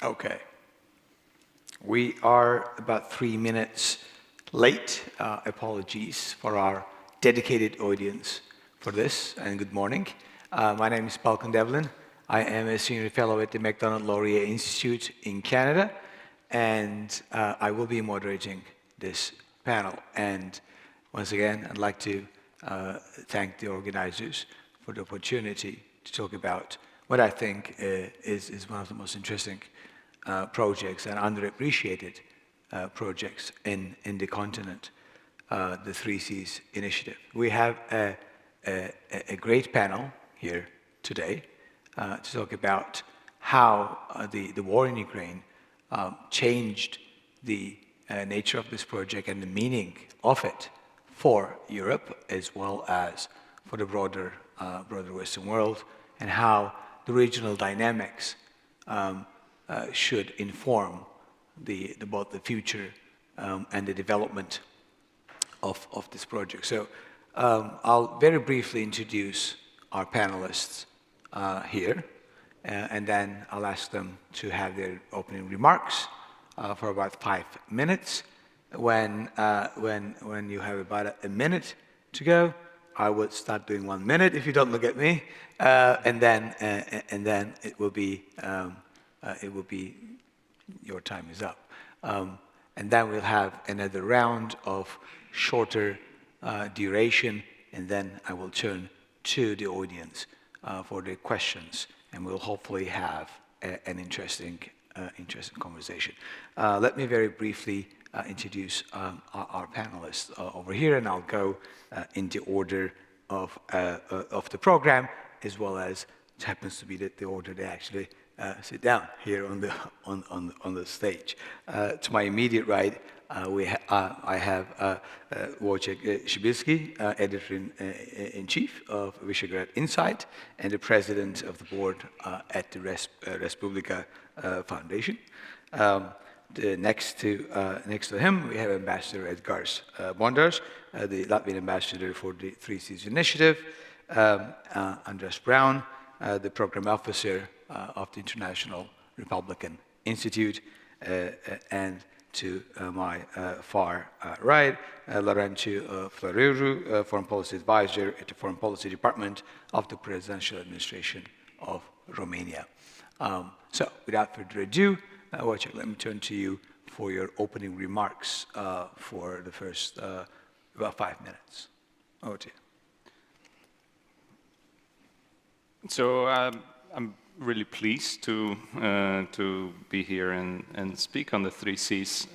Okay. We are about 3 minutes late. Apologies for our dedicated audience for this, and good morning. My name is Balkan Devlin. I am a senior fellow at the Macdonald-Laurier Institute in Canada, and I will be moderating this panel. And once again, I'd like to thank the organizers for the opportunity to talk about what I think is one of the most interesting projects and underappreciated projects in the continent, the 3Cs initiative. We have a great panel here today to talk about how the war in Ukraine changed the nature of this project and the meaning of it for Europe as well as for the broader Western world, and how the regional dynamics should inform both the future and the development of this project. So I'll very briefly introduce our panelists here, and then I'll ask them to have their opening remarks for about 5 minutes. When you have about a minute to go, I will start doing 1 minute if you don't look at me, and then it will be your time is up. And then we'll have another round of shorter duration, and then I will turn to the audience for their questions, and we'll hopefully have an interesting conversation. Let me very briefly introduce our panelists over here, and I'll go in the order of the program, as well as it happens to be the order they actually sit down here on the stage. To my immediate right, I have Wojciech Przybylski, editor-in-chief of Visegrad Insight and the president of the board at the Respublika Foundation. Next to him, we have Ambassador Edgars Bondars, the Latvian ambassador for the 3Cs initiative, Andras Braun, the program officer of the International Republican Institute, and to my far right, Laurențiu Flăriu, Foreign Policy Advisor at the Foreign Policy Department of the Presidential Administration of Romania. So, without further ado, Wojciech, let me turn to you for your opening remarks for the first about 5 minutes. Over to you. So I'm really pleased to be here and speak on the 3Cs.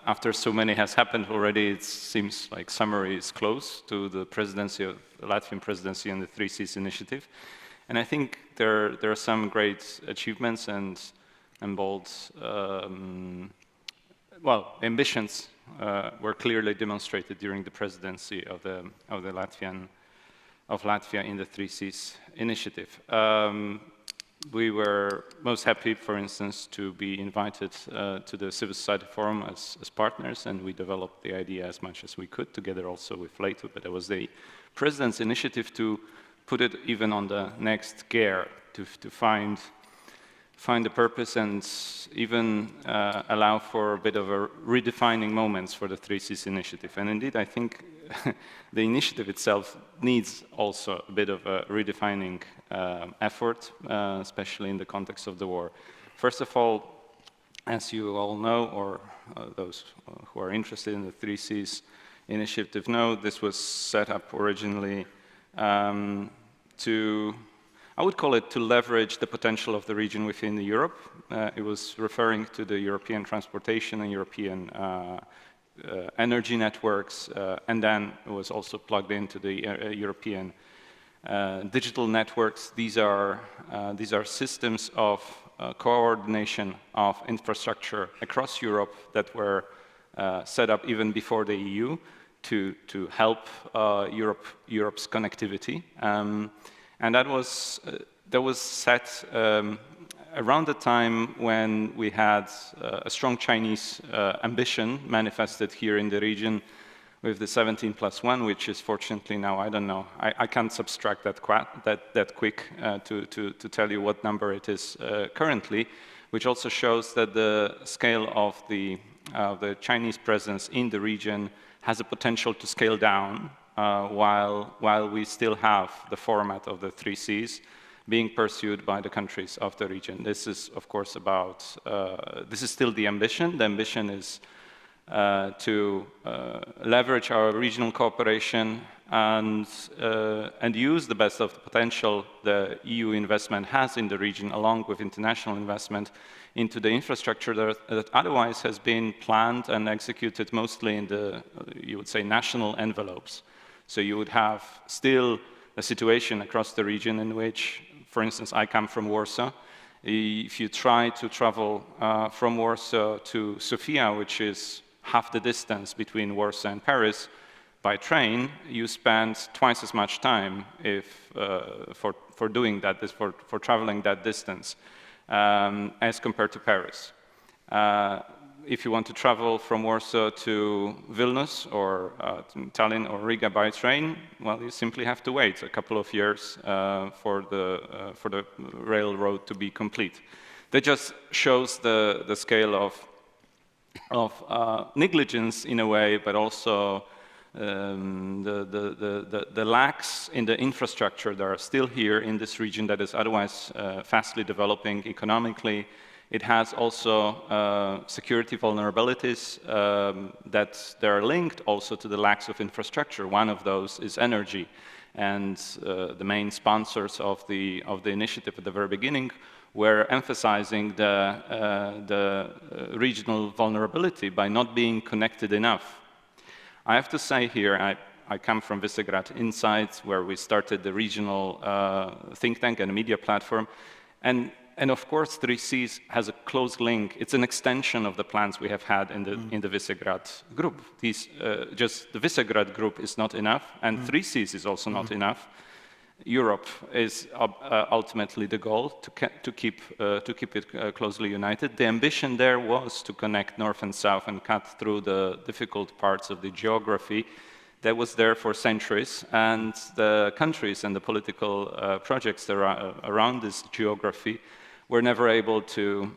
After so many has happened already, it seems like summer is close to the presidency of the Latvian presidency and the 3Cs initiative. And I think there are some great achievements and bold, ambitions were clearly demonstrated during the presidency of Latvia in the 3Cs initiative. We were most happy, for instance, to be invited to the Civil Society Forum as partners, and we developed the idea as much as we could, together also with Leto, but it was the President's initiative to put it even on the next gear, to find the purpose and even allow for a bit of a redefining moments for the 3Cs initiative. And indeed, I think the initiative itself needs also a bit of a redefining effort, especially in the context of the war. First of all, as you all know, or those who are interested in the 3Cs initiative know, this was set up originally I would call it to leverage the potential of the region within Europe. It was referring to the European transportation and European energy networks, and then it was also plugged into the European digital networks. These are systems of coordination of infrastructure across Europe that were set up even before the EU to help Europe's connectivity. And that was set around the time when we had a strong Chinese ambition manifested here in the region with the 17+1, which is fortunately now, I don't know, I can't subtract that quick to tell you what number it is currently, which also shows that the scale of the Chinese presence in the region has a potential to scale down while we still have the format of the three Cs being pursued by the countries of the region. This is, of course, this is still the ambition. The ambition is to leverage our regional cooperation and use the best of the potential the EU investment has in the region, along with international investment into the infrastructure that otherwise has been planned and executed mostly in the, you would say, national envelopes. So you would have still a situation across the region in which, for instance, I come from Warsaw. If you try to travel from Warsaw to Sofia, which is half the distance between Warsaw and Paris, by train, you spend twice as much time for doing that, for traveling that distance, as compared to Paris. If you want to travel from Warsaw to Vilnius or to Tallinn or Riga by train, well, you simply have to wait a couple of years for the railroad to be complete. That just shows the scale of negligence in a way, but also the lacks in the infrastructure that are still here in this region that is otherwise fastly developing economically. It has also security vulnerabilities that they are linked also to the lacks of infrastructure. One of those is energy, and the main sponsors of the initiative at the very beginning were emphasizing the regional vulnerability by not being connected enough. I have to say here, I come from Visegrad Insights, where we started the regional think tank and a media platform, and of course, 3Cs has a close link. It's an extension of the plans we have had in the Visegrad group. Just the Visegrad group is not enough, and 3Cs is also not enough. Europe is ultimately the goal, to keep it closely united. The ambition there was to connect north and south and cut through the difficult parts of the geography that was there for centuries, and the countries and the political projects that are around this geography were never able to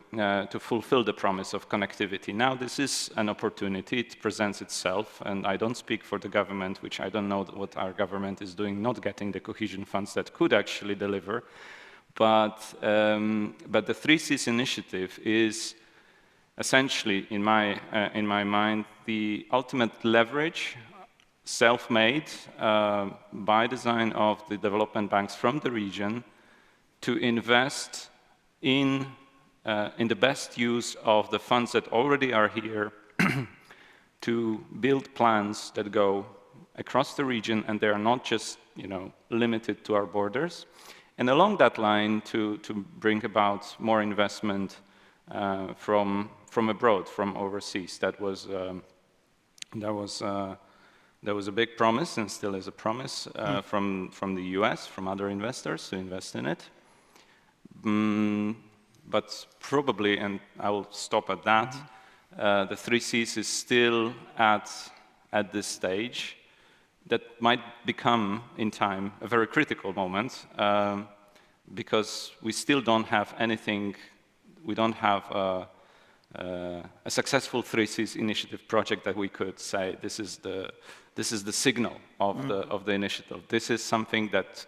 fulfill the promise of connectivity. Now this is an opportunity, it presents itself, and I don't speak for the government, which I don't know what our government is doing, not getting the cohesion funds that could actually deliver, but the 3Cs initiative is essentially, in my mind, the ultimate leverage, self-made by design of the development banks from the region, to invest in the best use of the funds that already are here, to build plans that go across the region, and they are not just limited to our borders, and along that line to bring about more investment from abroad, from overseas. That was a big promise, and still is a promise from the US, from other investors to invest in it. But probably, and I will stop at that, the 3Cs is still at this stage that might become, in time, a very critical moment, because we still don't have anything, we don't have a successful 3Cs initiative project that we could say, this is the signal of the initiative. This is something that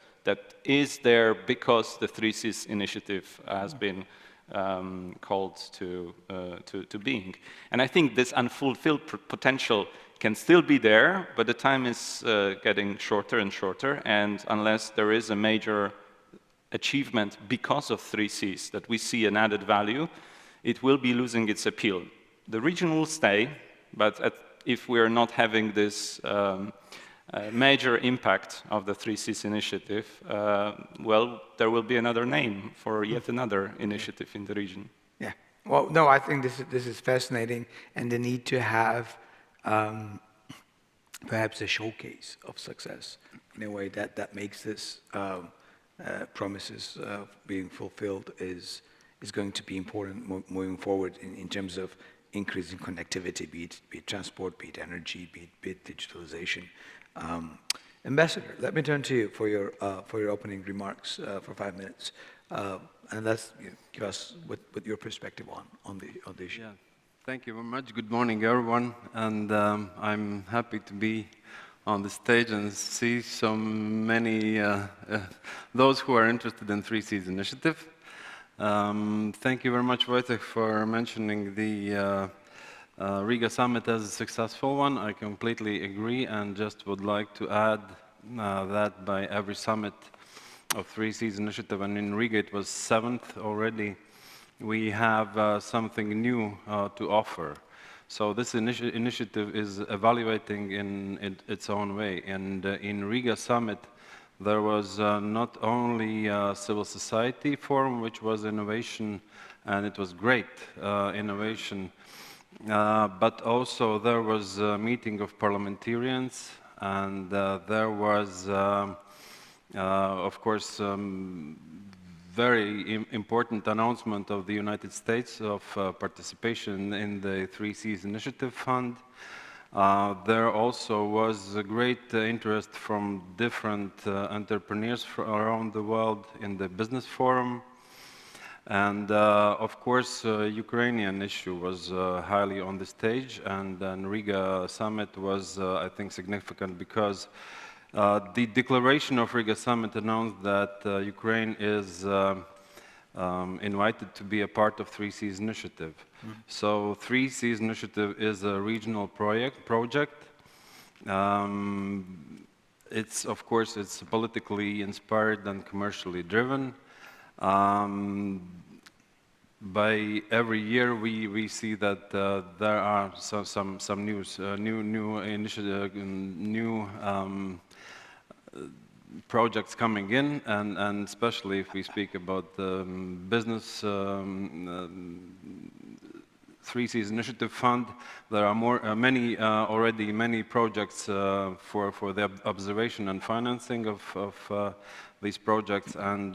is there because the 3Cs initiative has been called to being. And I think this unfulfilled potential can still be there, but the time is getting shorter and shorter, and unless there is a major achievement because of 3Cs that we see an added value, it will be losing its appeal. The region will stay, but if we are not having this major impact of the 3Cs initiative, well, there will be another name for yet another initiative in the region. Yeah. Well, no, I think this is fascinating, and the need to have perhaps a showcase of success in a way that makes this promises being fulfilled is going to be important moving forward in terms of increasing connectivity, be it transport, be it energy, be it digitalization. Ambassador, let me turn to you for your opening remarks for 5 minutes. And let's give us what your perspective on the issue. Yeah, thank you very much. Good morning, everyone. And I'm happy to be on the stage and see so many those who are interested in 3Cs initiative. Thank you very much, Wojtek, for mentioning the Riga summit as a successful one. I completely agree, and just would like to add that by every summit of 3Cs initiative, and in Riga it was 7th already, we have something new to offer. So this initiative is evaluating in its own way. And in Riga summit, there was not only a civil society forum, which was innovation, and it was great innovation, but also there was a meeting of parliamentarians, and there was, of course, very important announcement of the United States of participation in the 3Cs Initiative Fund. There also was a great interest from different entrepreneurs around the world in the business forum. And of course, Ukrainian issue was highly on the stage, and then Riga summit was, I think, significant because the declaration of Riga summit announced that Ukraine is invited to be a part of 3Cs initiative. So 3Cs initiative is a regional project. It's, of course, it's politically inspired and commercially driven. By every year, we see that there are some news, new initiative, new projects coming in, and especially if we speak about the business 3Cs Initiative Fund, there are many projects for the observation and financing of these projects, and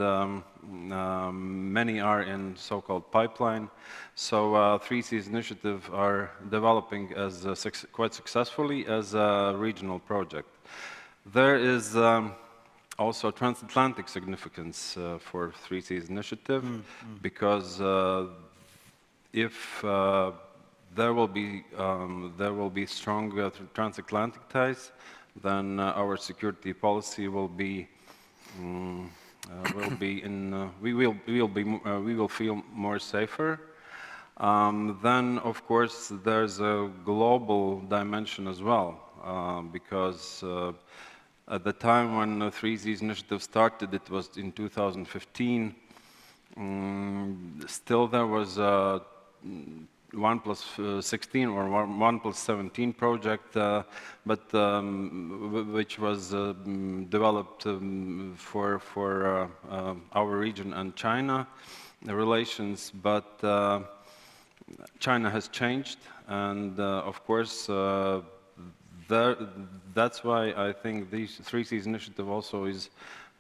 many are in so-called pipeline. So 3Cs Initiative are developing as quite successfully as a regional project. There is also transatlantic significance for 3Cs initiative, because if there will be strong transatlantic ties, then our security policy will be we will feel more safer. Then, of course, there's a global dimension as well, because at the time when the 3Cs initiative started, it was in 2015, still there was a 1+16 or 1+17 project, but which was developed for our region and China relations, but China has changed, and of course that's why I think this 3Cs initiative also is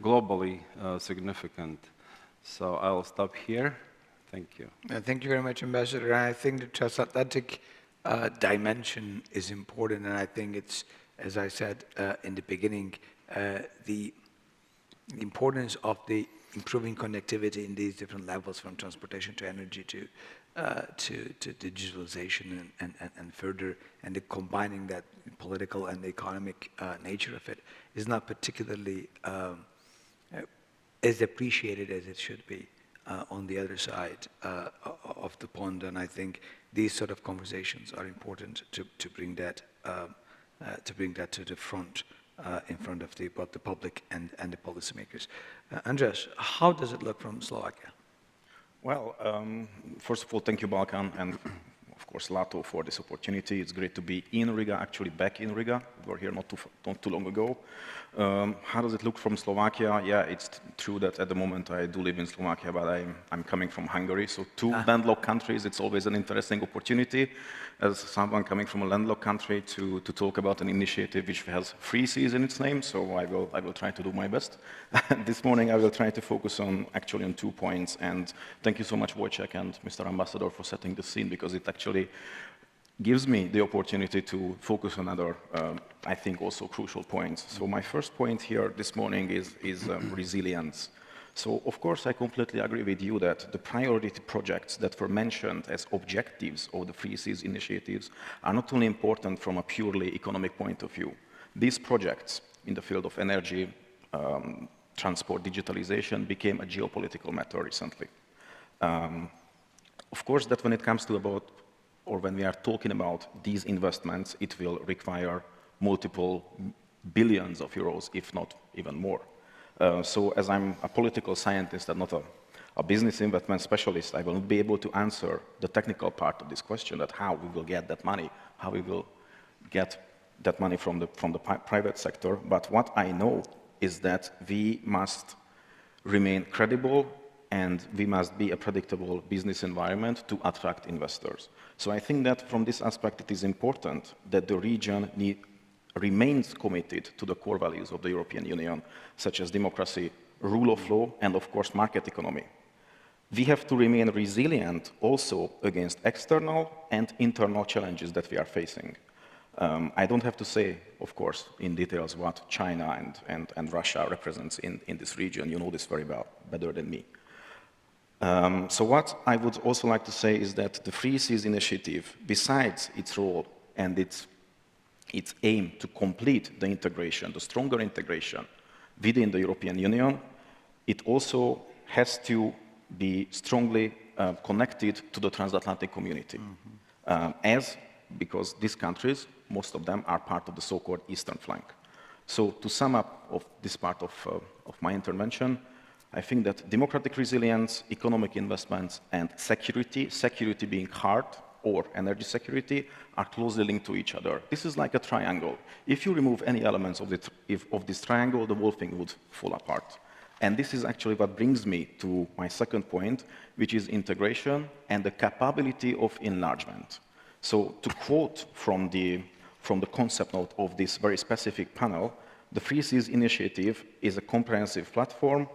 globally significant. So I'll stop here. Thank you. Thank you very much, Ambassador. I think the transatlantic dimension is important, and I think it's, as I said in the beginning, the importance of the improving connectivity in these different levels, from transportation to energy to digitalization and further, and the combining that political and economic nature of it is not particularly as appreciated as it should be on the other side of the pond. And I think these sort of conversations are important to bring that to the front, in front of both the public and the policymakers. Andras, how does it look from Slovakia? Well, first of all, thank you, Balkan, and of course, Lato, for this opportunity. It's great to be in Riga, actually back in Riga. We were here not too long ago. How does it look from Slovakia? Yeah, it's true that at the moment I do live in Slovakia, but I'm coming from Hungary, so two landlocked countries. It's always an interesting opportunity as someone coming from a landlocked country to talk about an initiative which has 3Cs in its name, so I will try to do my best. This morning I will try to focus on 2 points, and thank you so much, Wojciech and Mr. Ambassador, for setting the scene, because it actually gives me the opportunity to focus on other, I think, also crucial points. So my first point here this morning is resilience. So, of course, I completely agree with you that the priority projects that were mentioned as objectives of the Free Seas initiatives are not only important from a purely economic point of view. These projects in the field of energy, transport, digitalization became a geopolitical matter recently. Of course, that when it comes to about, or when we are talking about these investments, it will require multiple billions of euros, if not even more. So as I'm a political scientist and not a business investment specialist, I will not be able to answer the technical part of this question, that how we will get that money, how we will get that money from the private sector. But what I know is that we must remain credible and we must be a predictable business environment to attract investors. So I think that from this aspect, it is important that the region remains committed to the core values of the European Union, such as democracy, rule of law, and of course, market economy. We have to remain resilient also against external and internal challenges that we are facing. I don't have to say, of course, in details what China and Russia represents in this region. You know this very well, better than me. So what I would also like to say is that the Free Seas initiative, besides its role and its aim to complete the integration, the stronger integration within the European Union, it also has to be strongly connected to the transatlantic community. Because these countries, most of them are part of the so-called Eastern flank. So to sum up of this part of my intervention, I think that democratic resilience, economic investments, and security being hard, or energy security, are closely linked to each other. This is like a triangle. If you remove any elements of this triangle, the whole thing would fall apart. And this is actually what brings me to my second point, which is integration and the capability of enlargement. So to quote from the concept note of this very specific panel, the Free Seas initiative is a comprehensive platform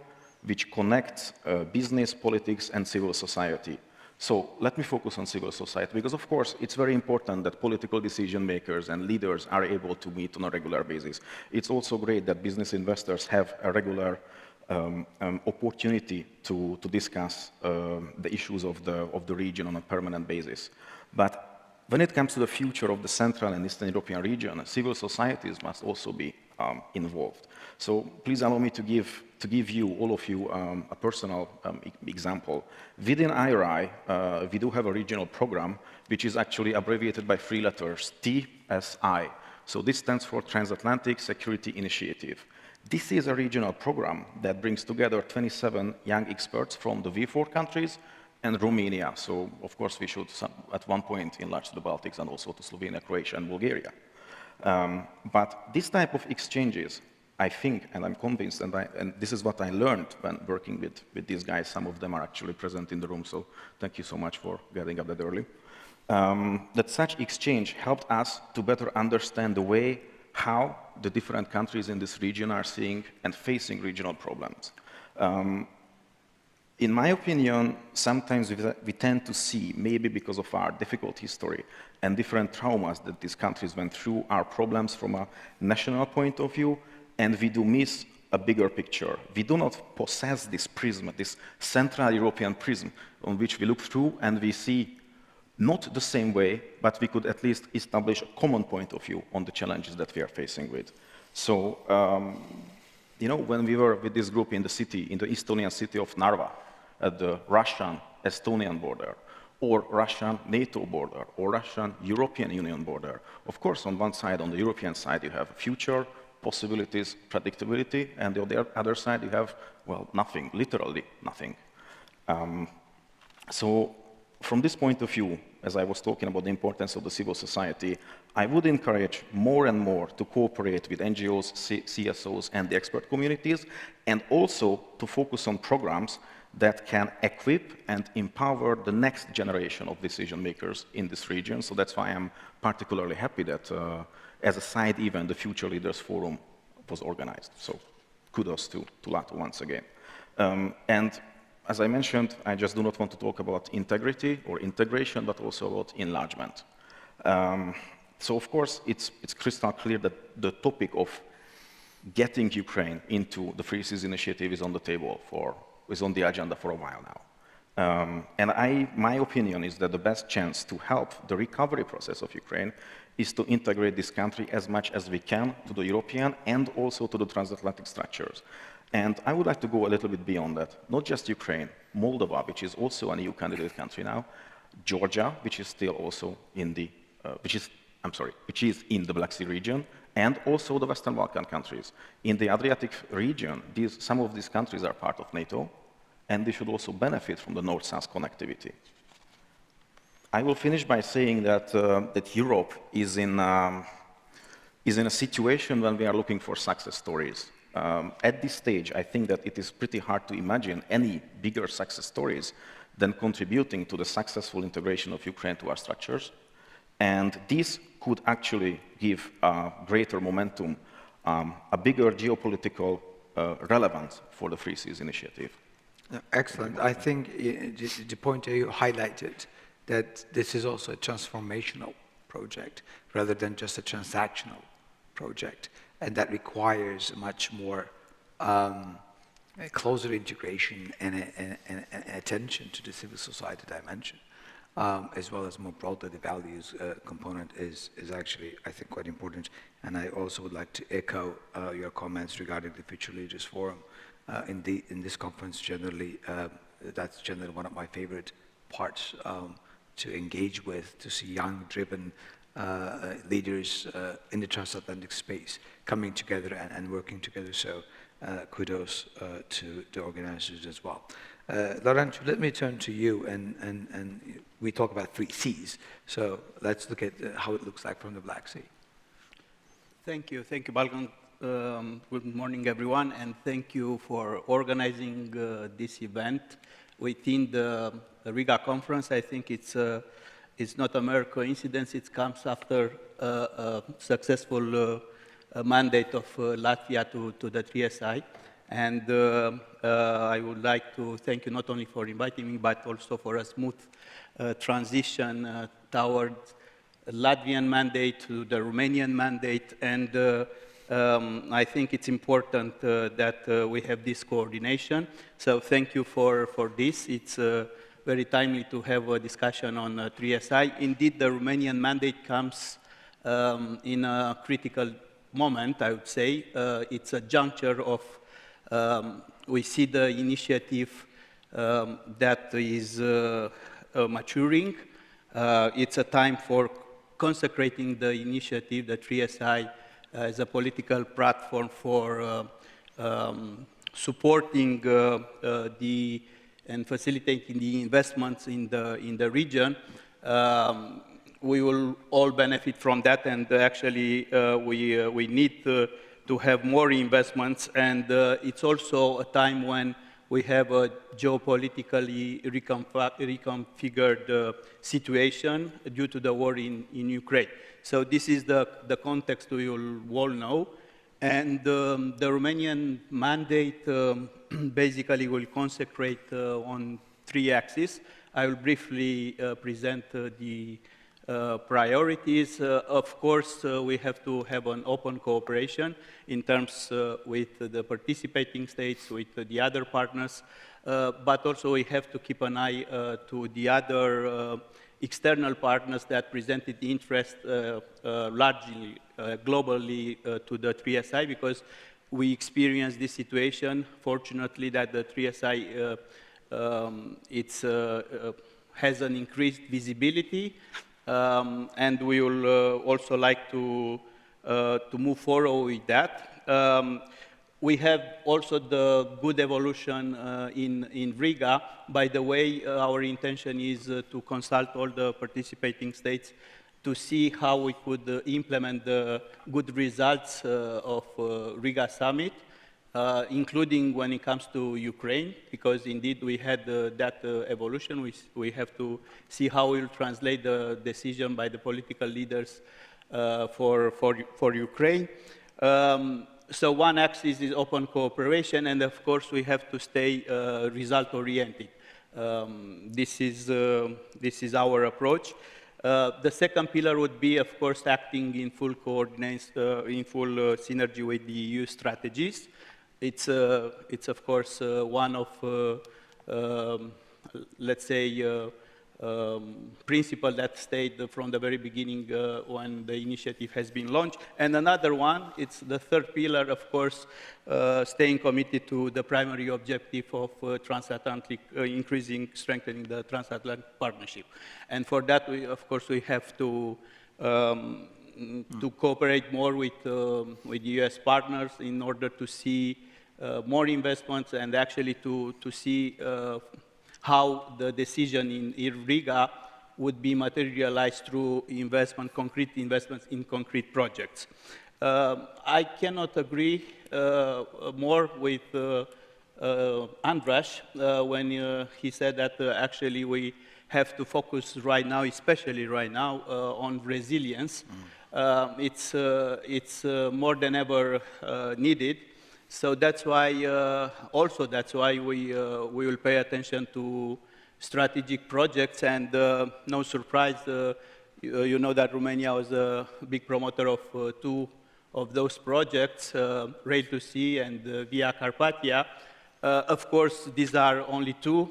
which connects business, politics, and civil society. So let me focus on civil society, because of course it's very important that political decision makers and leaders are able to meet on a regular basis. It's also great that business investors have a regular opportunity to discuss the issues of the region on a permanent basis. But when it comes to the future of the Central and Eastern European region, civil societies must also be involved. So please allow me to give you, all of you, a personal example. Within IRI, we do have a regional program, which is actually abbreviated by three letters, TSI. So this stands for Transatlantic Security Initiative. This is a regional program that brings together 27 young experts from the V4 countries and Romania. So, of course, we should at one point enlarge to the Baltics and also to Slovenia, Croatia, and Bulgaria. But this type of exchanges, I think, and I'm convinced, and this is what I learned when working with these guys. Some of them are actually present in the room, so thank you so much for getting up that early. That such exchange helped us to better understand the way how the different countries in this region are seeing and facing regional problems. In my opinion, sometimes we tend to see, maybe because of our difficult history and different traumas that these countries went through, our problems from a national point of view, and we do miss a bigger picture. We do not possess this prism, this Central European prism on which we look through and we see not the same way, but we could at least establish a common point of view on the challenges that we are facing with. So, you know, when we were with this group in the Estonian city of Narva, at the Russian-Estonian border, or Russian NATO border, or Russian European Union border. Of course, on one side, on the European side, you have future possibilities, predictability, and on the other side, you have, well, nothing, literally nothing. So from this point of view, as I was talking about the importance of the civil society, I would encourage more and more to cooperate with NGOs, CSOs, and the expert communities, and also to focus on programs that can equip and empower the next generation of decision makers in this region. So that's why I'm particularly happy that as a side event, the Future Leaders Forum was organized. So kudos to Lato once again. And as I mentioned, I just do not want to talk about integrity or integration, but also about enlargement. So of course, it's crystal clear that the topic of getting Ukraine into the Free Seas initiative is on the table for is on the agenda for a while now. My opinion is that the best chance to help the recovery process of Ukraine is to integrate this country as much as we can to the European and also to the transatlantic structures. And I would like to go a little bit beyond that. Not just Ukraine, Moldova, which is also an EU candidate country now, Georgia, which is still also in the, which is in the Black Sea region, and also the Western Balkan countries. In the Adriatic region, some of these countries are part of NATO, and they should also benefit from the North-South connectivity. I will finish by saying that, that Europe is in a situation when we are looking for success stories. At this stage, I think that it is pretty hard to imagine any bigger success stories than contributing to the successful integration of Ukraine to our structures. And this could actually give greater momentum, a bigger geopolitical relevance for the Free Seas Initiative. Excellent. I think the point you highlighted, that this is also a transformational project rather than just a transactional project, and that requires much more a closer integration and attention to the civil society dimension, as well as more broadly the values component is actually, I think, quite important. And I also would like to echo your comments regarding the Future Leaders Forum. In this conference, generally, that's generally one of my favorite parts to engage with, to see young, driven leaders in the transatlantic space coming together and working together. So kudos to the organizers as well. Laurent, let me turn to you, and we talk about 3 Cs. So let's look at how it looks like from the Black Sea. Thank you, Balkan. Good morning, everyone, and thank you for organizing this event within the Riga conference. I think it's not a mere coincidence. It comes after a successful mandate of Latvia to the 3SI. And I would like to thank you not only for inviting me, but also for a smooth transition towards Latvian mandate to the Romanian mandate. And I think it's important that we have this coordination. So thank you for this. It's very timely to have a discussion on 3SI. Indeed, the Romanian mandate comes in a critical moment, I would say. It's a juncture of, we see the initiative that is maturing. It's a time for consecrating the initiative, the 3SI, as a political platform for supporting and facilitating the investments in the region. We will all benefit from that, and actually we need to have more investments. And it's also a time when we have a geopolitically reconfigured situation due to the war in Ukraine. So this is the context we will all know. And the Romanian mandate basically will consecrate on 3 axes. I will briefly present the priorities. Of course, we have to have an open cooperation in terms with the participating states, with the other partners, but also we have to keep an eye to the other external partners that presented interest largely globally to the 3SI, because we experienced this situation, fortunately, that the 3SI has an increased visibility, and we will also like to move forward with that. We have also the good evolution in Riga. By the way, our intention is to consult all the participating states to see how we could implement the good results of Riga summit, including when it comes to Ukraine, because indeed we had that evolution. We have to see how we'll translate the decision by the political leaders for Ukraine. So one axis is open cooperation, and of course we have to stay result-oriented. This is our approach. The second pillar would be, of course, acting in full coordination, in full synergy with the EU strategies. it's of course one of, let's say, principle that stayed from the very beginning when the initiative has been launched. And another one, it's the third pillar, of course, staying committed to the primary objective of transatlantic, strengthening the transatlantic partnership. And for that, of course, we have to cooperate more with US partners in order to see more investments and actually to see how the decision in Riga would be materialized through concrete investments in concrete projects. I cannot agree more with Andras when he said that actually we have to focus right now, especially right now, on resilience. It's more than ever needed. So that's why, also that's why we will pay attention to strategic projects, and no surprise, you know that Romania was a big promoter of two of those projects, Rail to Sea and Via Carpathia. Of course, these are only two.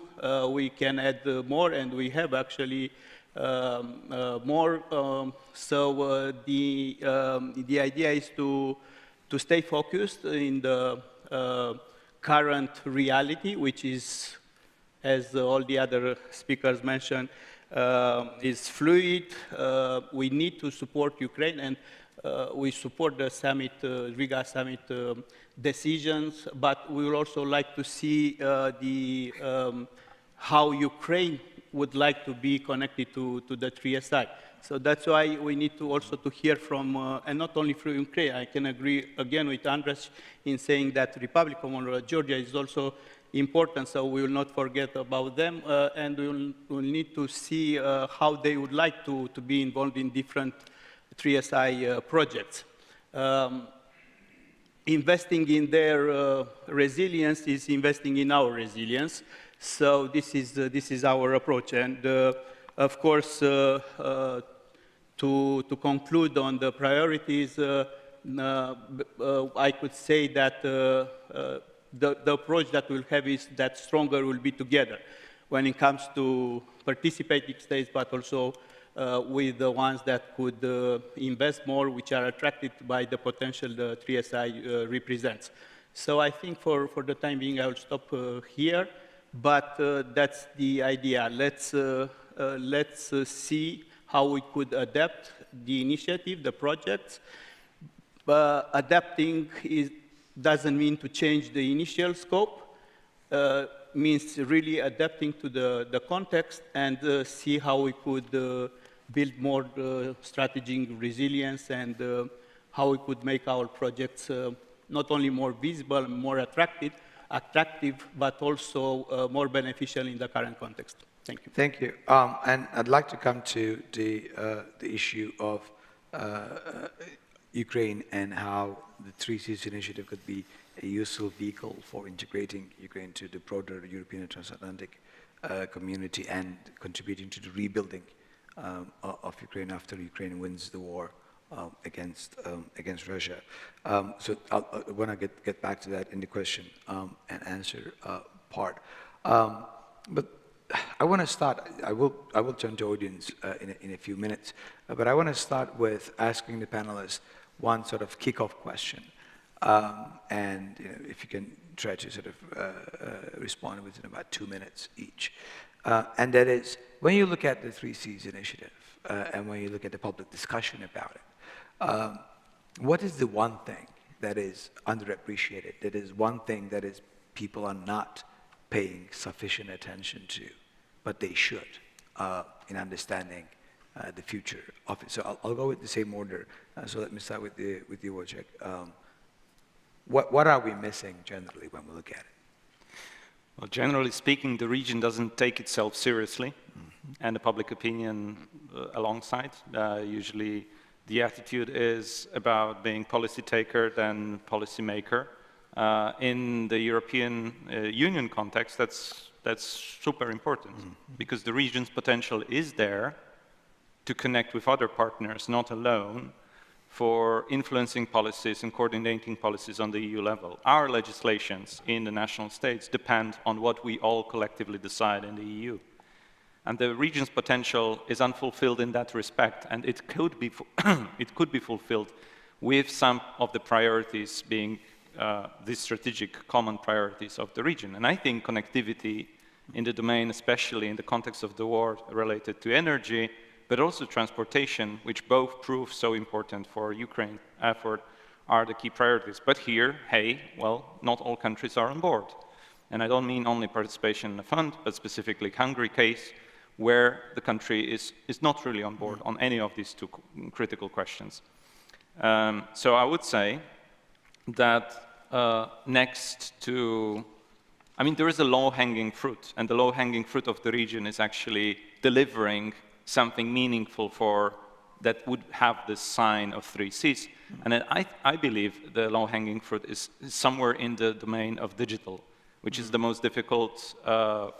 We can add more, and we have actually more. So the idea is to stay focused in the current reality, which is, as all the other speakers mentioned, is fluid. We need to support Ukraine, and we support the summit, Riga summit decisions, but we would also like to see how Ukraine would like to be connected to the 3SI. So that's why we need to also to hear from, and not only from Ukraine. I can agree again with Andras in saying that Republic of Moldova, Georgia is also important, so we will not forget about them, and we will need to see how they would like to be involved in different 3SI projects. Investing in their resilience is investing in our resilience. So this is our approach, and of course, to conclude on the priorities, I could say that the approach that we'll have is that stronger will be together when it comes to participating states, but also with the ones that could invest more, which are attracted by the potential the 3SI represents. So I think for the time being, I will stop here, but that's the idea. Let's see how we could adapt the initiative, the projects. Adapting doesn't mean to change the initial scope, means really adapting to the context and see how we could build more strategic resilience and how we could make our projects not only more visible, more attractive, but also more beneficial in the current context. Thank you. Thank you. And I'd like to come to the issue of Ukraine and how the Three Seas Initiative could be a useful vehicle for integrating Ukraine to the broader European and transatlantic community and contributing to the rebuilding of Ukraine after Ukraine wins the war against Russia. So I want to get back to that in the question and answer part. But I want to start. I will turn to audience in a few minutes. But I want to start with asking the panelists one sort of kickoff question, and if you can try to sort of respond within about 2 minutes each. And that is, when you look at the Three Seas Initiative and when you look at the public discussion about it, what is the one thing that is underappreciated? That is one thing that is people are not paying sufficient attention to, but they should in understanding the future of it. So I'll go with the same order. So let me start with you, Wojciech. What are we missing generally when we look at it? Well, generally speaking, the region doesn't take itself seriously, and the public opinion alongside. Usually the attitude is about being policy taker than policy maker. In the European Union context, that's super important, because the region's potential is there to connect with other partners, not alone, for influencing policies and coordinating policies on the EU level. Our legislations in the national states depend on what we all collectively decide in the EU. And the region's potential is unfulfilled in that respect, and it could be, it could be fulfilled with some of the priorities being the strategic common priorities of the region. And I think connectivity in the domain, especially in the context of the war related to energy, but also transportation, which both prove so important for Ukraine effort, are the key priorities. But here, hey, well, not all countries are on board. And I don't mean only participation in the fund, but specifically Hungary case, where the country is not really on board on any of these two critical questions. So I would say that next to, I mean, there is a low-hanging fruit, and the low-hanging fruit of the region is actually delivering something meaningful for that would have the sign of 3 Cs. And I believe the low-hanging fruit is somewhere in the domain of digital, which is the most difficult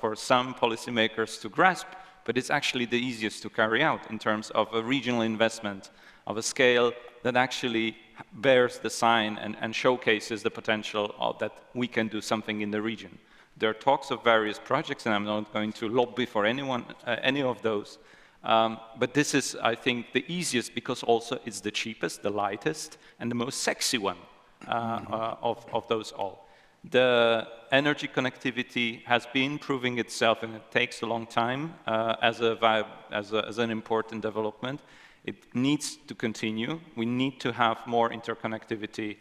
for some policymakers to grasp, but it's actually the easiest to carry out in terms of a regional investment of a scale that actually bears the sign and showcases the potential of that we can do something in the region. There are talks of various projects, and I'm not going to lobby for anyone, any of those. But this is, I think, the easiest because also it's the cheapest, the lightest, and the most sexy one of those all. The energy connectivity has been proving itself, and it takes a long time as an important development. It needs to continue. We need to have more interconnectivity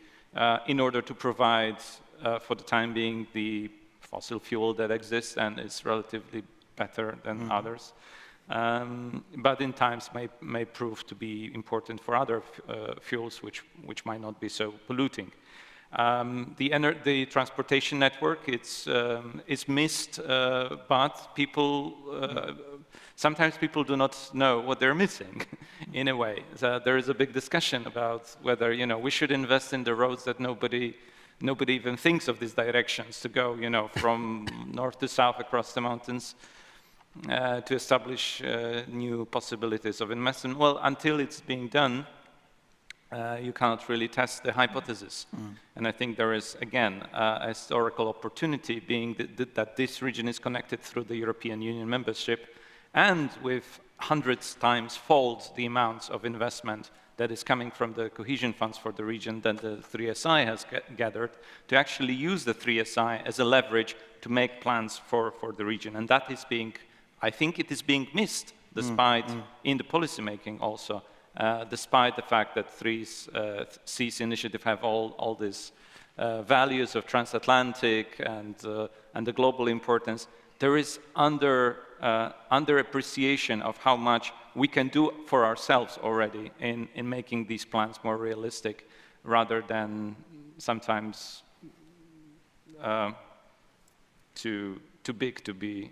in order to provide, for the time being, the fossil fuel that exists and is relatively better than others. But in times may prove to be important for other fuels which might not be so polluting. The transportation network, it's missed, but people, sometimes people do not know what they're missing, in a way. So there is a big discussion about whether, you know, we should invest in the roads that nobody even thinks of these directions to go, you know, from north to south across the mountains to establish new possibilities of investment. Well, until it's being done, you cannot really test the hypothesis. And I think there is, again, a historical opportunity being that this region is connected through the European Union membership and with hundreds times fold the amounts of investment that is coming from the cohesion funds for the region that the 3SI has gathered, to actually use the 3SI as a leverage to make plans for the region. And that is being, I think it is being missed, despite in the policymaking also. Despite the fact that 3 Cs initiative have all these values of transatlantic and the global importance, there is underappreciation of how much we can do for ourselves already in making these plans more realistic, rather than sometimes too big to be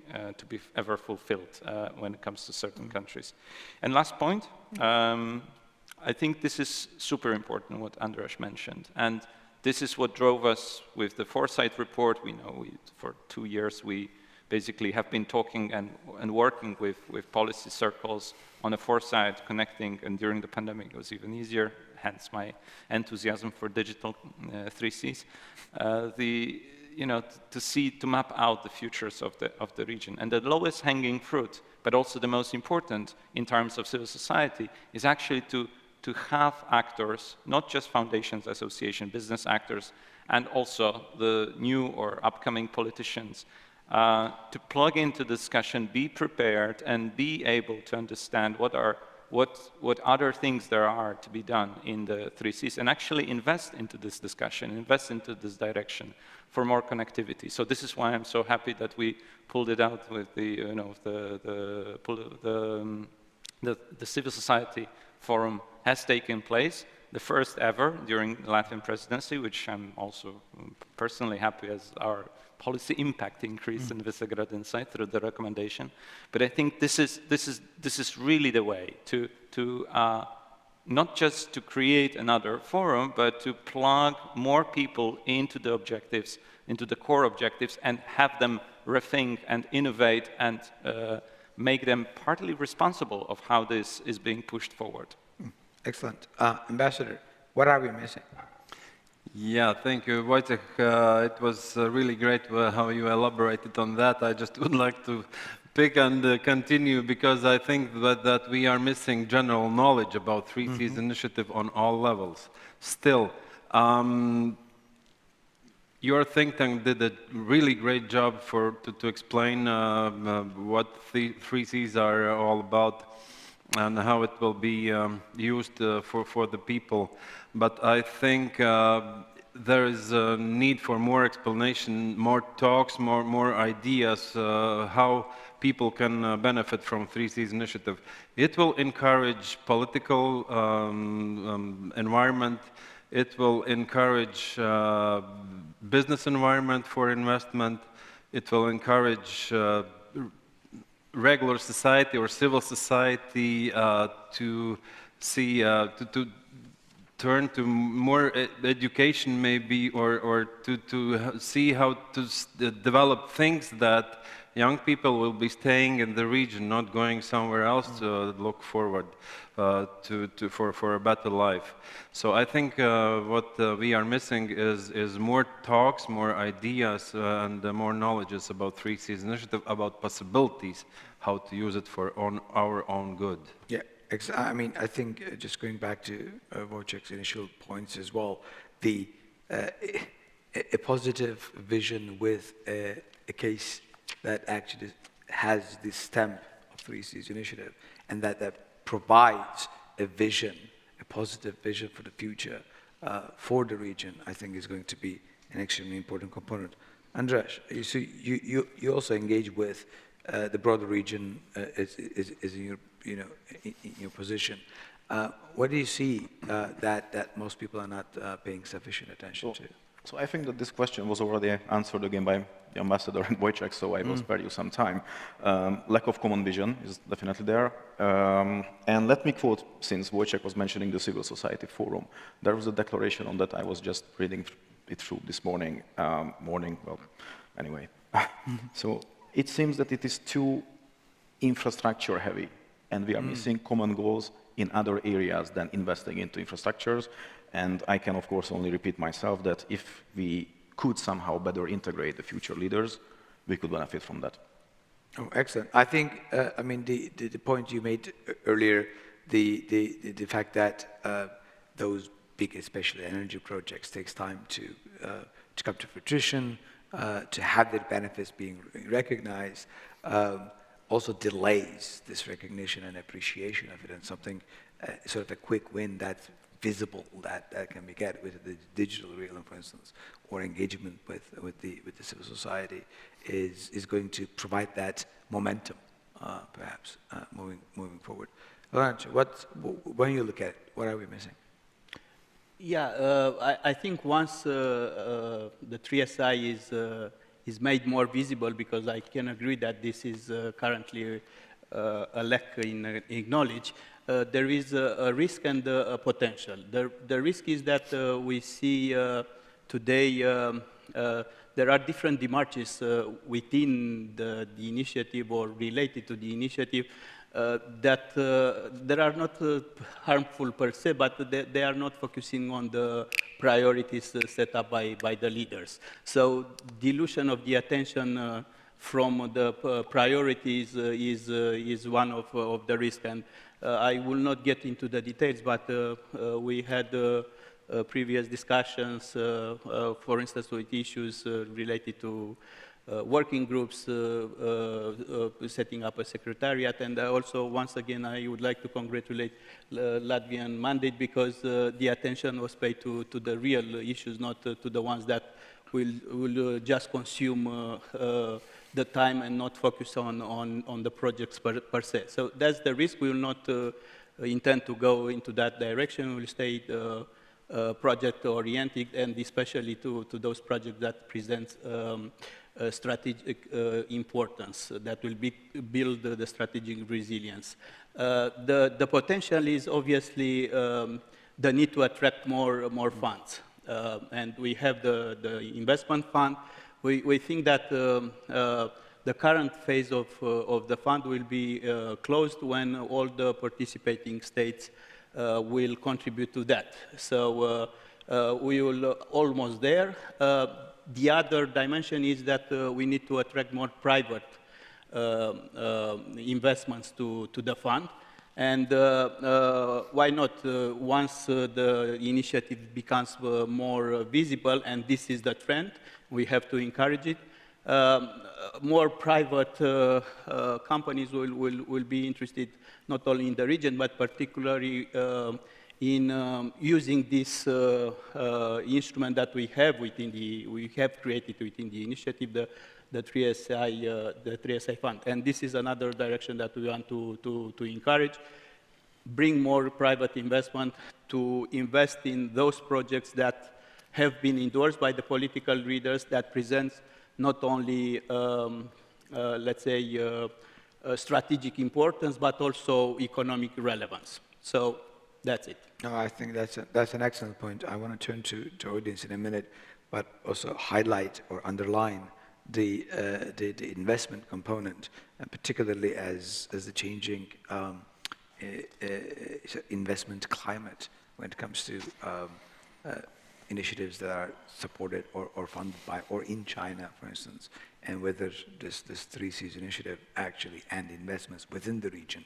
ever fulfilled when it comes to certain countries. And last point, I think this is super important, what Andras mentioned. And this is what drove us with the Foresight report. We know for 2 years we basically have been talking and working with policy circles on a Foresight connecting, and during the pandemic it was even easier, hence my enthusiasm for digital 3 Cs. To map out the futures of the region. And the lowest hanging fruit, but also the most important in terms of civil society, is actually to have actors, not just foundations, association, business actors, and also the new or upcoming politicians, to plug into discussion, be prepared, and be able to understand what other things there are to be done in the 3 Cs, and actually invest into this discussion, invest into this direction for more connectivity. So this is why I'm so happy that we pulled it out with the civil society forum has taken place, the first ever during the Latvian presidency, which I'm also personally happy as our policy impact increased in Visegrad Insight through the recommendation. But I think this is really the way to not just to create another forum, but to plug more people into the objectives, into the core objectives, and have them rethink and innovate and make them partly responsible of how this is being pushed forward. Excellent. Ambassador, what are we missing? Yeah, thank you, Wojciech. It was really great how you elaborated on that. I just would like to pick and continue because I think that we are missing general knowledge about 3Cs initiative on all levels. Still, your think tank did a really great job to explain what the 3Cs are all about and how it will be used for the people. But I think there is a need for more explanation, more talks, more ideas, how people can benefit from 3Cs initiative. It will encourage political environment. It will encourage business environment for investment. It will encourage regular society or civil society to see, to turn to more education maybe, or to see how to develop things that young people will be staying in the region, not going somewhere else to look forward for a better life. So I think what we are missing is more talks, more ideas, and more knowledge about 3Cs initiative, about possibilities, how to use it for our own good. Yeah, I mean, I think just going back to Wojciech's initial points as well, a positive vision with a case that actually has this stamp of 3Cs initiative, and that provides a vision, a positive vision for the future for the region, I think is going to be an extremely important component. Andras, you also engage with the broader region is in your, in your position. What do you see that most people are not paying sufficient attention to? So I think that this question was already answered again by the ambassador and Wojciech, so I will spare you some time. Lack of common vision is definitely there. And let me quote, since Wojciech was mentioning the Civil Society Forum, there was a declaration on that. I was just reading it through this morning. Well, anyway. So it seems that it is too infrastructure heavy, and we are missing common goals in other areas than investing into infrastructures. And I can, of course, only repeat myself that if we could somehow better integrate the future leaders, we could benefit from that. Oh, excellent. I think, I mean, the point you made earlier, the fact that those big, especially energy projects, takes time to come to fruition, to have their benefits being recognized, also delays this recognition and appreciation of it, and something, sort of a quick win that's visible that can be get with the digital realm, for instance, or engagement with the civil society is going to provide that momentum, perhaps moving forward. Laurent, when you look at it, what are we missing? Yeah, I think once the 3SI is made more visible, because I can agree that this is currently a lack in knowledge, there is a risk and a potential. The risk is that we see today there are different demarches within the initiative or related to the initiative that are not harmful per se, but they are not focusing on the priorities set up by the leaders. So dilution of the attention from the priorities is one of the risks. And I will not get into the details, but we had previous discussions, for instance, with issues related to working groups, setting up a secretariat. And also, once again, I would like to congratulate Latvian mandate, because the attention was paid to the real issues, not to the ones that will just consume the time and not focus on the projects per se. So that's the risk. We will not intend to go into that direction. We will stay project-oriented, and especially to those projects that present strategic importance, that will build the strategic resilience. The potential is obviously the need to attract more funds. And we have the investment fund. We think that the current phase of the fund will be closed when all the participating states will contribute to that. So we will almost there. The other dimension is that we need to attract more private investments to the fund. And why not, once the initiative becomes more visible, and this is the trend, we have to encourage it, more private companies will be interested not only in the region, but particularly in using this instrument that we have created within the initiative, the 3SI fund. And this is another direction that we want to encourage. Bring more private investment to invest in those projects that have been endorsed by the political leaders, that presents not only, let's say, strategic importance, but also economic relevance. So that's it. No, I think that's an excellent point. I want to turn to audience in a minute, but also highlight or underline the investment component, and particularly as the changing investment climate when it comes to initiatives that are supported or funded by or in China, for instance, and whether this 3Cs initiative actually and investments within the region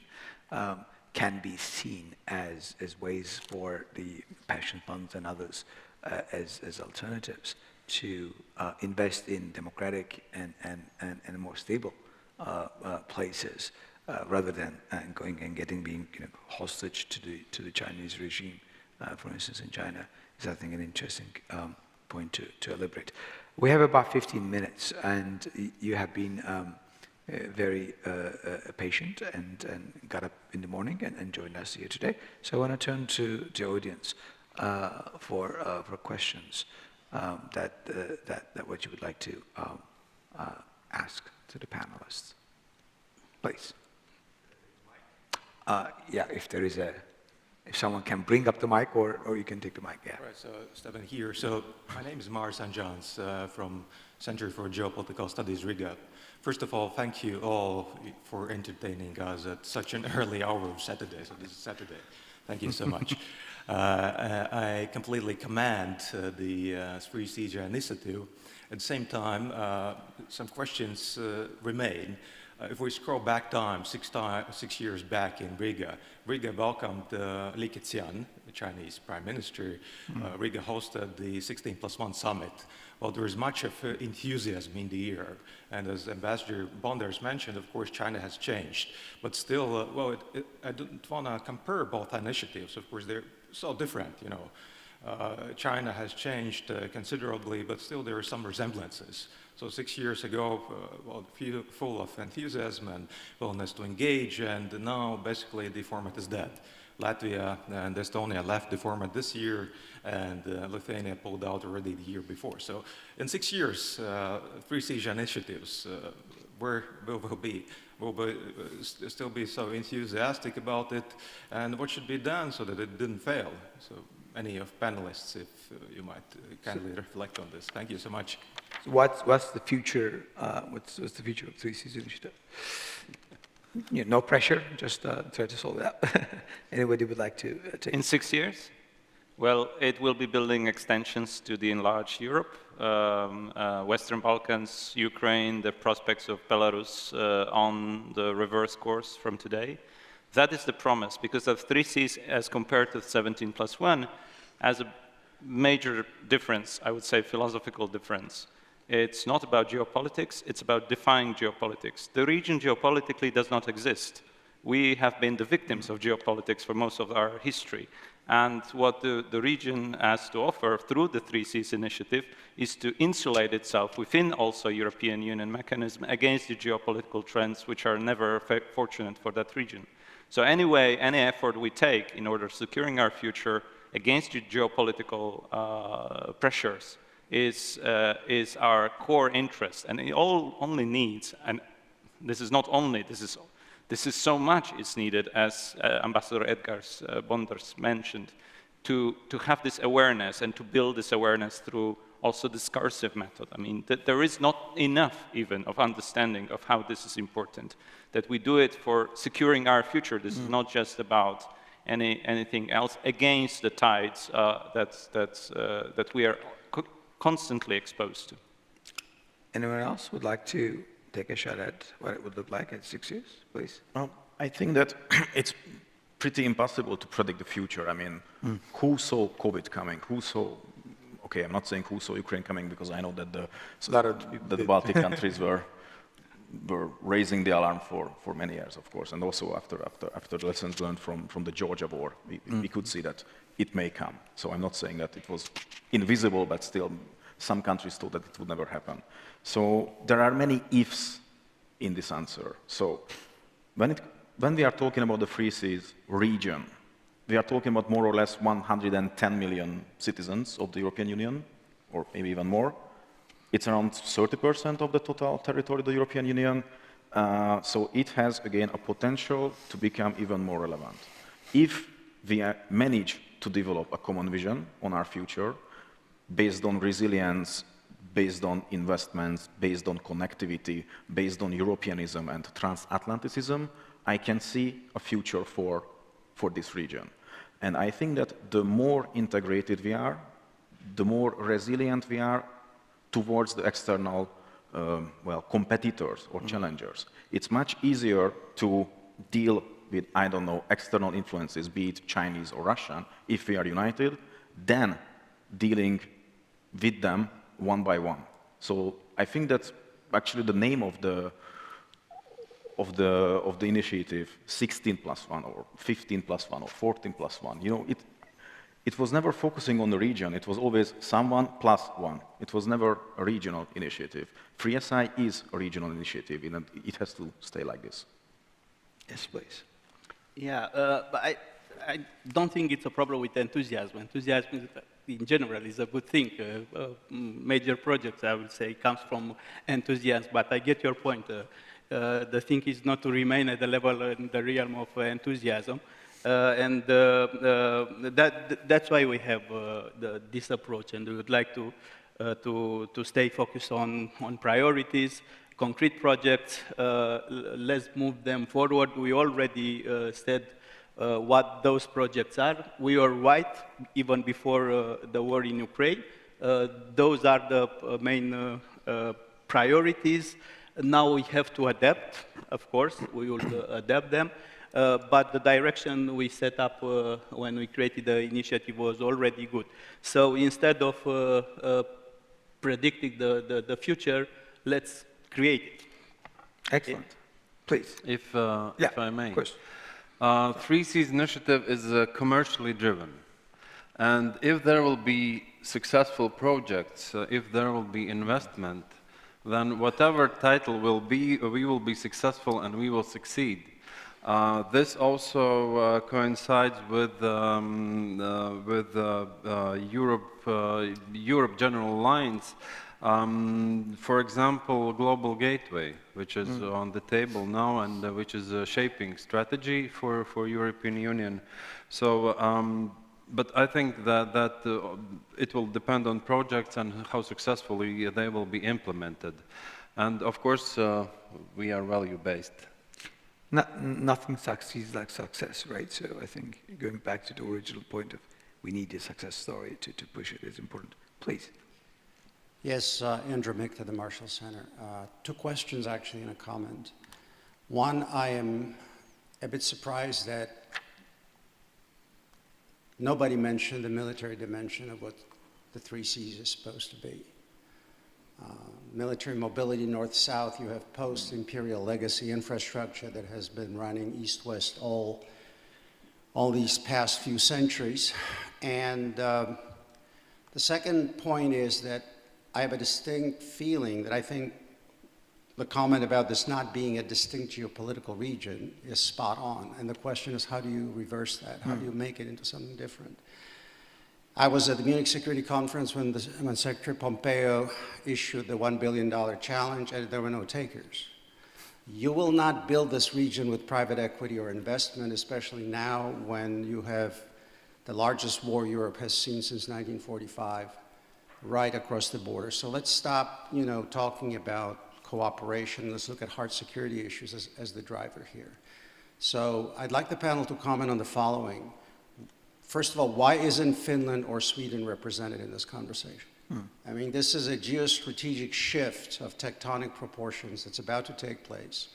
can be seen as ways for the pension funds and others as alternatives to invest in democratic and more stable places rather than going and being hostage to the Chinese regime, for instance, in China, is I think an interesting point to elaborate. We have about 15 minutes, and you have been very patient and got up in the morning and joined us here today. So I want to turn to the audience for questions that what you would like to ask to the panelists. Please. Yeah, if someone can bring up the mic, or you can take the mic. Yeah. Right. So Stefan here. So my name is Mar Sanjans from Center for Geopolitical Studies, Riga. First of all, thank you all for entertaining us at such an early hour of Saturday. So this is Saturday. Thank you so much. I completely commend the 3Cs initiative. At the same time, some questions remain. If we scroll back time, 6 years back in Riga, Riga welcomed Li Keqiang, the Chinese Prime Minister. Riga hosted the 16+1 summit. Well, there is much of enthusiasm in the air. And as Ambassador Bonders mentioned, of course, China has changed. But still, I don't want to compare both initiatives. Of course, they're so different, you know. China has changed considerably, but still there are some resemblances. So 6 years ago, full of enthusiasm and willingness to engage, and now basically the format is dead. Latvia and Estonia left the format this year, and Lithuania pulled out already the year before. So in 6 years, 3Cs initiatives, where will we be? Will we still be so enthusiastic about it? And what should be done so that it didn't fail? So any of panelists, if you might kindly reflect on this. Thank you so much. So what's the future? What's the future of 3Cs initiative? No pressure. Just try to solve it out. Anybody would like to take? In 6 years? Well, it will be building extensions to the enlarged Europe, Western Balkans, Ukraine, the prospects of Belarus on the reverse course from today. That is the promise, because of 3Cs as compared to 17+1 has a major difference, I would say philosophical difference. It's not about geopolitics, it's about defying geopolitics. The region geopolitically does not exist. We have been the victims of geopolitics for most of our history. And what the region has to offer through the 3Cs initiative is to insulate itself within also European Union mechanism against the geopolitical trends which are never fortunate for that region. So anyway, any effort we take in order securing our future against the geopolitical pressures is our core interest. And it only needs, and this is not only, this is so much is needed, as Ambassador Edgars Bonders mentioned, to have this awareness and to build this awareness through also discursive method. I mean, there is not enough even of understanding of how this is important, that we do it for securing our future. This is not just about anything else against the tides that we are constantly exposed to. Anyone else would like to take a shot at what it would look like in 6 years, please? Well, I think that it's pretty impossible to predict the future. I mean, who saw COVID coming? Who saw, okay, I'm not saying who saw Ukraine coming because I know that the Baltic countries were raising the alarm for many years, of course. And also after the lessons learned from the Georgia war, we could see that it may come. So I'm not saying that it was invisible, but still some countries thought that it would never happen. So there are many ifs in this answer. So when we are talking about the Free Seas region, we are talking about more or less 110 million citizens of the European Union, or maybe even more. It's around 30% of the total territory of the European Union. So it has, again, a potential to become even more relevant. If we manage to develop a common vision on our future, based on resilience, based on investments, based on connectivity, based on Europeanism and transatlanticism, I can see a future for this region. And I think that the more integrated we are, the more resilient we are towards the external, competitors or challengers. It's much easier to deal with, I don't know, external influences, be it Chinese or Russian, if we are united, than dealing with them one by one. So I think that's actually the name of the initiative, 16+1 or 15+1 or 14+1. You know, it was never focusing on the region. It was always someone plus one. It was never a regional initiative. Free SI is a regional initiative, and it has to stay like this. Yes, please. Yeah, but I don't think it's a problem with enthusiasm. Enthusiasm in general is a good thing. Major projects, I would say, comes from enthusiasm, but I get your point. The thing is not to remain at the level in the realm of enthusiasm. That's why we have this approach, and we would like to stay focused on priorities, concrete projects. Let's move them forward. We already said what those projects are. We are right, even before the war in Ukraine. Those are the main priorities. Now we have to adapt, of course. We will adapt them. But the direction we set up when we created the initiative was already good. So instead of predicting the future, let's create it. Excellent. Please. If I may. Of course. Three Seas initiative is commercially driven. And if there will be successful projects, if there will be investment, then whatever title will be, we will be successful and we will succeed. This also coincides with Europe general lines. For example, Global Gateway, which is on the table now and which is shaping strategy for European Union. So, but I think that it will depend on projects and how successfully they will be implemented. And of course, we are value-based. Nothing succeeds like success, right? So I think going back to the original point of we need a success story to push it is important. Please. Yes, Andrew Mick to the Marshall Center. Two questions actually and a comment. One, I am a bit surprised that nobody mentioned the military dimension of what the Three Seas is supposed to be. Military mobility north-south, you have post-imperial legacy infrastructure that has been running east-west all these past few centuries. And the second point is that I have a distinct feeling that I think the comment about this not being a distinct geopolitical region is spot on. And the question is, how do you reverse that? How do you make it into something different? I was at the Munich Security Conference when Secretary Pompeo issued the $1 billion challenge, and there were no takers. You will not build this region with private equity or investment, especially now when you have the largest war Europe has seen since 1945 right across the border. So let's stop, talking about cooperation. Let's look at hard security issues as the driver here. So I'd like the panel to comment on the following. First of all, why isn't Finland or Sweden represented in this conversation? I mean, this is a geostrategic shift of tectonic proportions that's about to take place.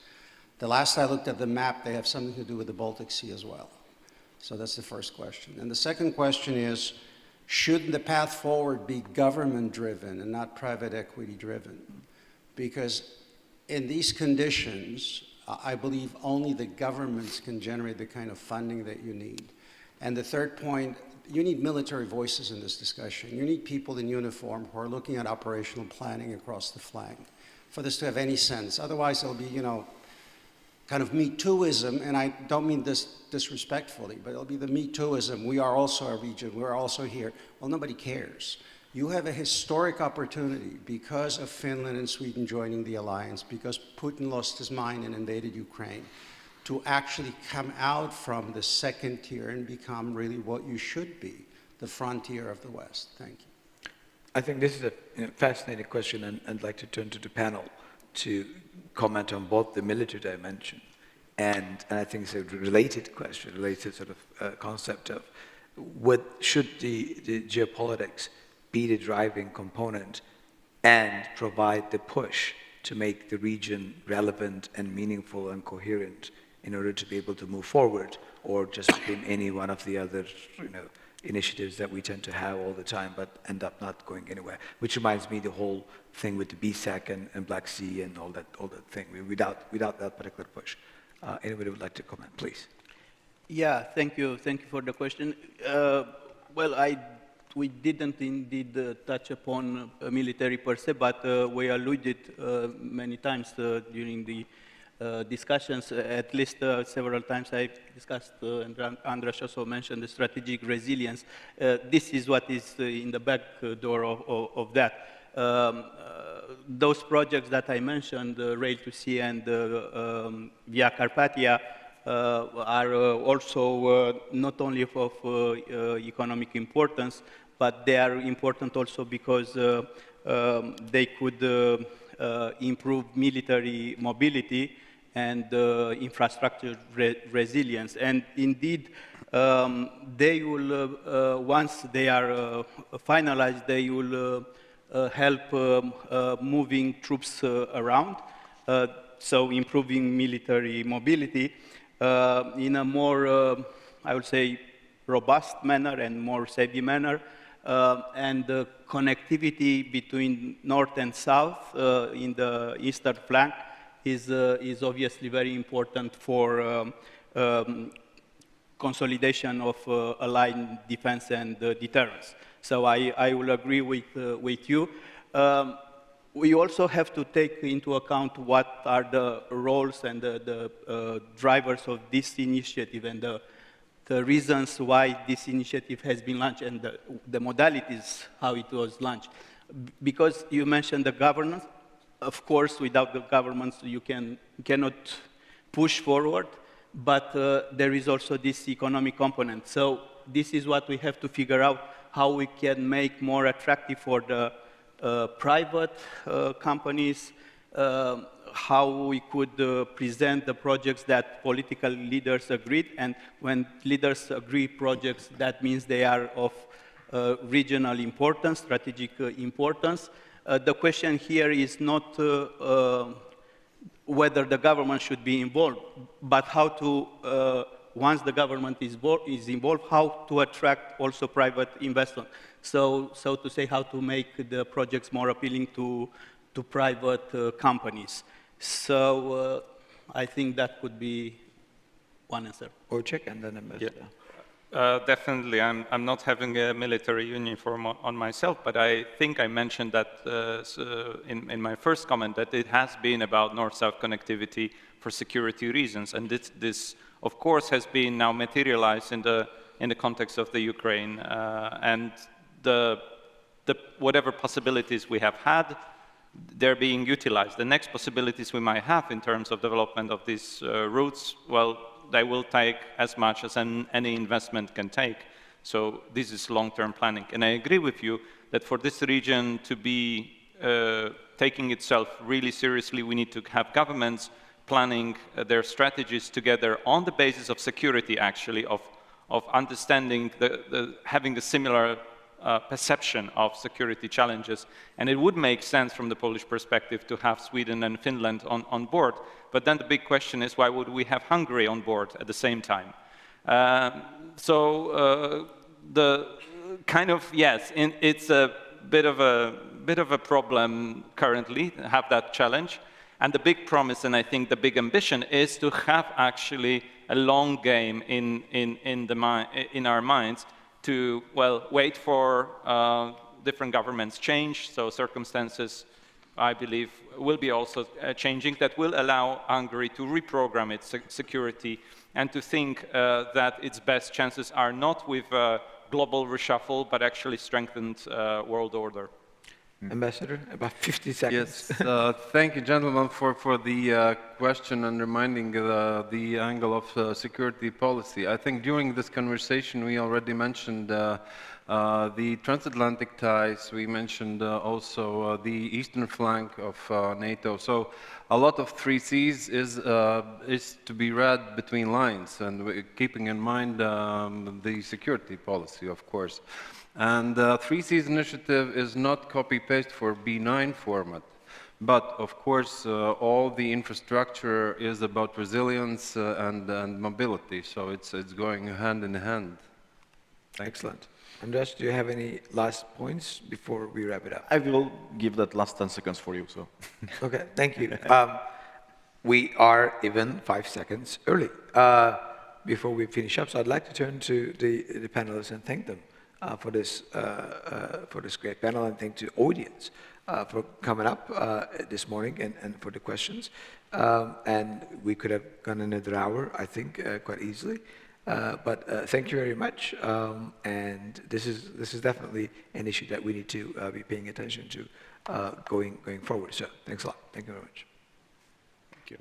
The last I looked at the map, they have something to do with the Baltic Sea as well. So that's the first question. And the second question is, should the path forward be government-driven and not private equity-driven? Because in these conditions, I believe only the governments can generate the kind of funding that you need. And the third point, you need military voices in this discussion. You need people in uniform who are looking at operational planning across the flank for this to have any sense. Otherwise, it'll be, you know, kind of Me Tooism, and I don't mean this disrespectfully, but it'll be the Me Tooism. We are also a region. We're also here. Well, nobody cares. You have a historic opportunity because of Finland and Sweden joining the alliance, because Putin lost his mind and invaded Ukraine, to actually come out from the second tier and become really what you should be, the frontier of the West. Thank you. I think this is a fascinating question, and I'd like to turn to the panel to comment on both the military dimension and I think it's a related question, related sort of concept of should the geopolitics be the driving component and provide the push to make the region relevant and meaningful and coherent in order to be able to move forward, or just become any one of the other initiatives that we tend to have all the time but end up not going anywhere. Which reminds me the whole thing with the BSEC and Black Sea and all that thing, without that particular push. Anybody would like to comment, please? Yeah, thank you for the question. We didn't indeed touch upon military per se, but we alluded many times during the discussions, at least several times I discussed, and Andras also mentioned the strategic resilience. This is what is in the back door of that. Those projects that I mentioned, Rail to Sea and Via Carpathia, are also not only of economic importance, but they are important also because they could improve military mobility and infrastructure resilience. And indeed, they will, once they are finalized, they will help moving troops around, so improving military mobility in a more, I would say, robust manner and more steady manner. And the connectivity between north and south in the eastern flank is obviously very important for consolidation of allied defense and deterrence. So I will agree with you. We also have to take into account what are the roles and the drivers of this initiative and the reasons why this initiative has been launched and the modalities how it was launched. Because you mentioned the governance. Of course, without the governments, you cannot push forward, but there is also this economic component. So this is what we have to figure out, how we can make more attractive for the private companies, how we could present the projects that political leaders agreed, and when leaders agree projects, that means they are of regional importance, strategic importance. The question here is not whether the government should be involved, but how to, once the government is involved, how to attract also private investment. So to say, how to make the projects more appealing to private companies. So I think that could be one answer. Wojciech and then Ambassador. Yeah. Definitely, I'm not having a military uniform on myself, but I think I mentioned that in my first comment that it has been about north-south connectivity for security reasons, and this of course has been now materialized in the context of the Ukraine, and the whatever possibilities we have had, they're being utilized. The next possibilities we might have in terms of development of these routes, well, they will take as much as any investment can take. So this is long-term planning. And I agree with you that for this region to be taking itself really seriously, we need to have governments planning their strategies together on the basis of security, actually, of understanding, having the similar perception of security challenges. And it would make sense from the Polish perspective to have Sweden and Finland on board. But then the big question is, why would we have Hungary on board at the same time? The kind of, yes, it's a bit of a problem currently, have that challenge. And the big promise, and I think the big ambition, is to have actually a long game in our minds to, well, wait for different governments change, so circumstances, I believe, will be also changing, that will allow Hungary to reprogram its security and to think that its best chances are not with global reshuffle, but actually strengthened world order. Ambassador, about 50 seconds. Yes, thank you, gentlemen, for the question and reminding the angle of security policy. I think during this conversation we already mentioned the transatlantic ties, we mentioned also the eastern flank of NATO. So a lot of 3Cs is to be read between lines, and keeping in mind the security policy, of course. And the 3Cs initiative is not copy-paste for B9 format, but of course all the infrastructure is about resilience and mobility, so it's going hand in hand. Excellent. Andras, do you have any last points before we wrap it up? I will give that last 10 seconds for you. So. Okay, thank you. We are even 5 seconds early. Before we finish up, so I'd like to turn to the panelists and thank them for this great panel, and thank the audience for coming up this morning and for the questions. And we could have gone another hour, I think, quite easily. But thank you very much. And this is definitely an issue that we need to be paying attention to going forward. So thanks a lot. Thank you very much. Thank you.